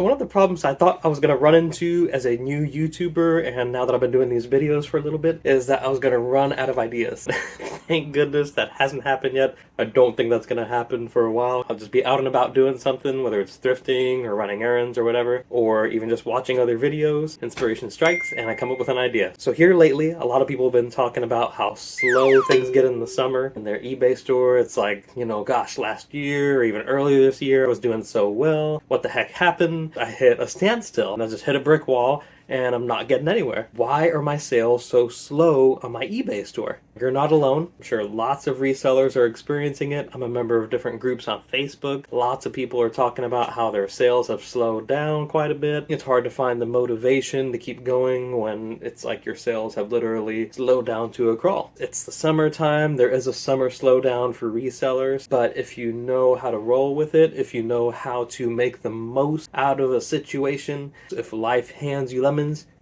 One of the problems I thought I was going to run into as a new YouTuber, and now that I've been doing these videos for a little bit, is that I was going to run out of ideas. Thank goodness that hasn't happened yet. I don't think that's going to happen for a while. I'll just be out and about doing something, whether it's thrifting or running errands or whatever, or even just watching other videos. Inspiration strikes, and I come up with an idea. So here lately, a lot of people have been talking about how slow things get in the summer in their eBay store. It's like, gosh, last year or even earlier this year I was doing so well. What the heck happened? I hit a standstill and I just hit a brick wall and I'm not getting anywhere. Why are my sales so slow on my eBay store? You're not alone. I'm sure lots of resellers are experiencing it. I'm a member of different groups on Facebook. Lots of people are talking about how their sales have slowed down quite a bit. It's hard to find the motivation to keep going when it's like your sales have literally slowed down to a crawl. It's the summertime. There is a summer slowdown for resellers, but if you know how to roll with it, if you know how to make the most out of a situation, if life hands you lemons,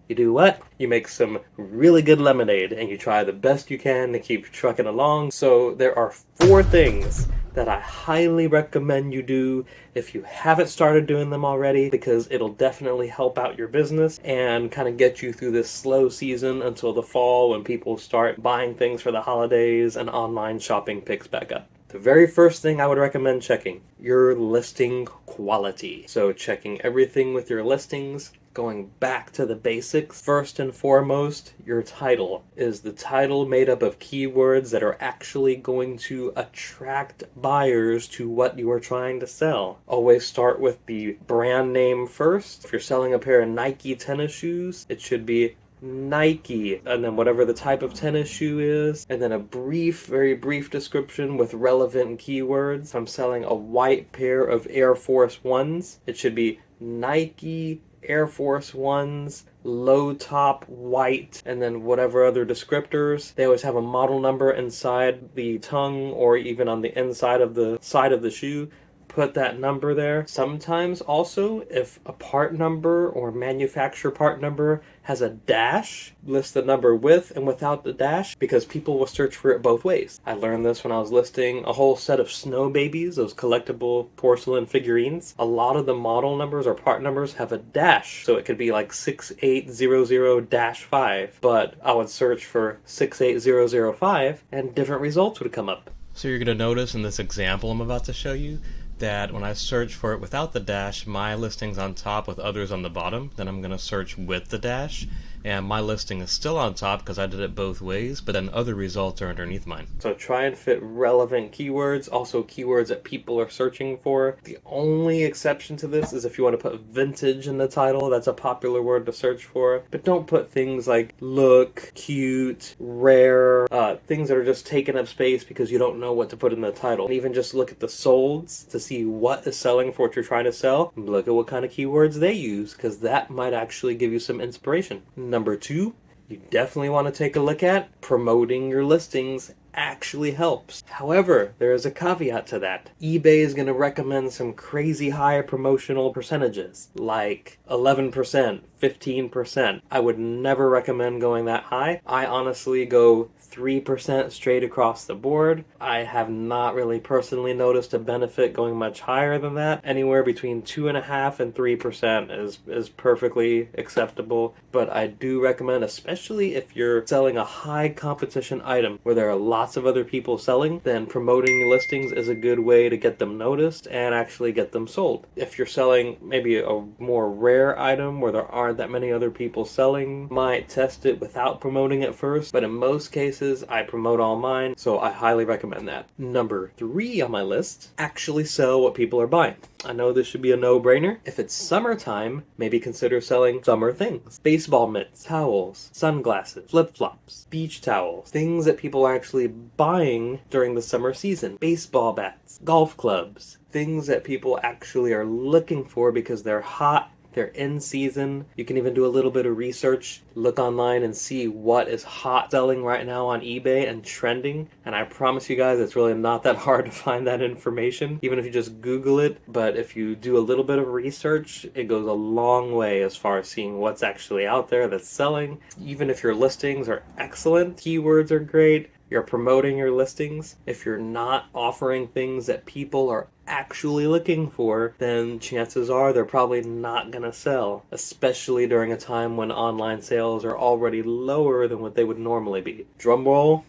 you do what? You make some really good lemonade and you try the best you can to keep trucking along. So there are 4 things that I highly recommend you do if you haven't started doing them already, because it'll definitely help out your business and kind of get you through this slow season until the fall when people start buying things for the holidays and online shopping picks back up. The very first thing I would recommend checking, your listing quality. So checking everything with your listings, going back to the basics. First and foremost, your title. Is the title made up of keywords that are actually going to attract buyers to what you are trying to sell? Always start with the brand name first. If you're selling a pair of Nike tennis shoes, it should be Nike, and then whatever the type of tennis shoe is, and then a very brief description with relevant keywords. If I'm selling a white pair of Air Force Ones, it should be Nike Air Force Ones, low top, white, and then whatever other descriptors. They always have a model number inside the tongue or even on the inside of the side of the shoe. Put that number there. Sometimes also, if a part number or manufacturer part number has a dash, list the number with and without the dash, because people will search for it both ways. I learned this when I was listing a whole set of Snow Babies, those collectible porcelain figurines. A lot of the model numbers or part numbers have a dash, so it could be like 6800-5, but I would search for 68005 and different results would come up. So you're going to notice in this example I'm about to show you that when I search for it without the dash, my listing's on top with others on the bottom. Then I'm going to search with the dash, and my listing is still on top because I did it both ways, but then other results are underneath mine. So try and fit relevant keywords, also keywords that people are searching for. The only exception to this is if you want to put vintage in the title. That's a popular word to search for, but don't put things like look, cute, rare, things that are just taking up space because you don't know what to put in the title. And even just look at the solds to see what is selling for what you're trying to sell. Look at what kind of keywords they use, because that might actually give you some inspiration. Number 2, you definitely want to take a look at promoting your listings. Actually helps. However, there is a caveat to that. eBay is going to recommend some crazy high promotional percentages, like 11%, 15%. I would never recommend going that high. I honestly go 3% straight across the board. I have not really personally noticed a benefit going much higher than that. Anywhere between 2.5% and 3% is perfectly acceptable, but I do recommend, especially if you're selling a high competition item where there are lots of other people selling, then promoting your listings is a good way to get them noticed and actually get them sold. If you're selling maybe a more rare item where there aren't that many other people selling, might test it without promoting it first, but in most cases I promote all mine, so I highly recommend that. Number 3 on my list, actually sell what people are buying. I know this should be a no-brainer. If it's summertime, maybe consider selling summer things. Baseball mitts, towels, sunglasses, flip-flops, beach towels, things that people are actually buying during the summer season. Baseball bats, golf clubs, things that people actually are looking for because they're hot, they're in season. You can even do a little bit of research, look online and see what is hot selling right now on eBay and trending. And I promise you guys, it's really not that hard to find that information, even if you just Google it. But if you do a little bit of research, it goes a long way as far as seeing what's actually out there that's selling. Even if your listings are excellent, keywords are great, you're promoting your listings, if you're not offering things that people are actually looking for, then chances are they're probably not gonna sell, especially during a time when online sales are already lower than what they would normally be. Drum roll.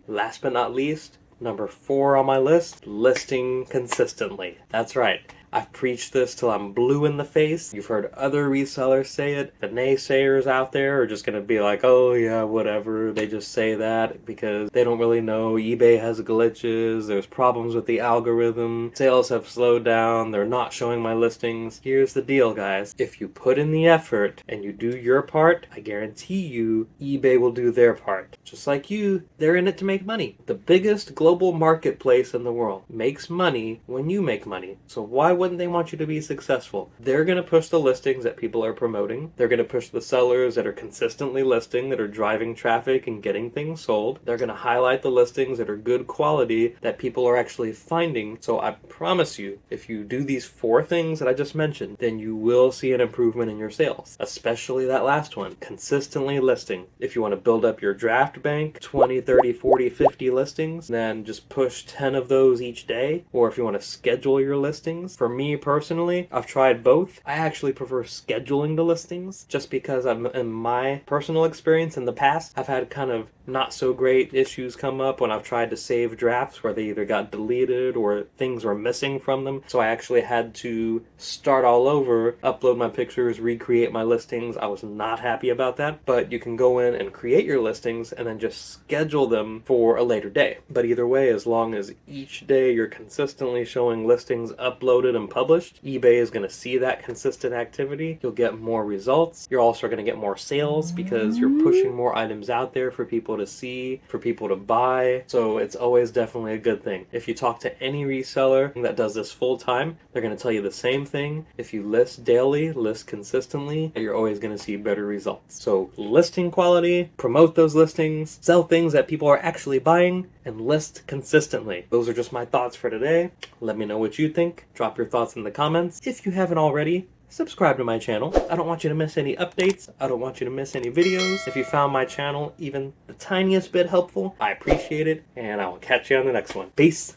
Last but not least, number 4 on my list, listing consistently. That's right. I've preached this till I'm blue in the face. You've heard other resellers say it. The naysayers out there are just going to be like, oh yeah, whatever. They just say that because they don't really know. eBay has glitches. There's problems with the algorithm. Sales have slowed down. They're not showing my listings. Here's the deal, guys. If you put in the effort and you do your part, I guarantee you eBay will do their part. Just like you, they're in it to make money. The biggest global marketplace in the world makes money when you make money. So why wouldn't they want you to be successful? They're going to push the listings that people are promoting. They're going to push the sellers that are consistently listing, that are driving traffic and getting things sold. They're going to highlight the listings that are good quality that people are actually finding. So I promise you, if you do these 4 things that I just mentioned, then you will see an improvement in your sales, especially that last one, consistently listing. If you want to build up your draft bank, 20, 30, 40, 50 listings, then just push 10 of those each day. Or if you want to schedule your listings, for me personally, I've tried both. I actually prefer scheduling the listings just because in my personal experience in the past, I've had kind of not so great issues come up when I've tried to save drafts where they either got deleted or things were missing from them. So I actually had to start all over, upload my pictures, recreate my listings. I was not happy about that, but you can go in and create your listings and then just schedule them for a later day. But either way, as long as each day you're consistently showing listings uploaded and published, eBay is going to see that consistent activity. You'll get more results. You're also going to get more sales because you're pushing more items out there for people to see, for people to buy. So it's always definitely a good thing. If you talk to any reseller that does this full time, they're going to tell you the same thing. If you list daily, list consistently, you're always going to see better results. So listing quality, promote those listings, sell things that people are actually buying, and list consistently. Those are just my thoughts for today. Let me know what you think. Drop your thoughts in the comments. If you haven't already, subscribe to my channel. I don't want you to miss any updates. I don't want you to miss any videos. If you found my channel even the tiniest bit helpful, I appreciate it, and I will catch you on the next one. Peace.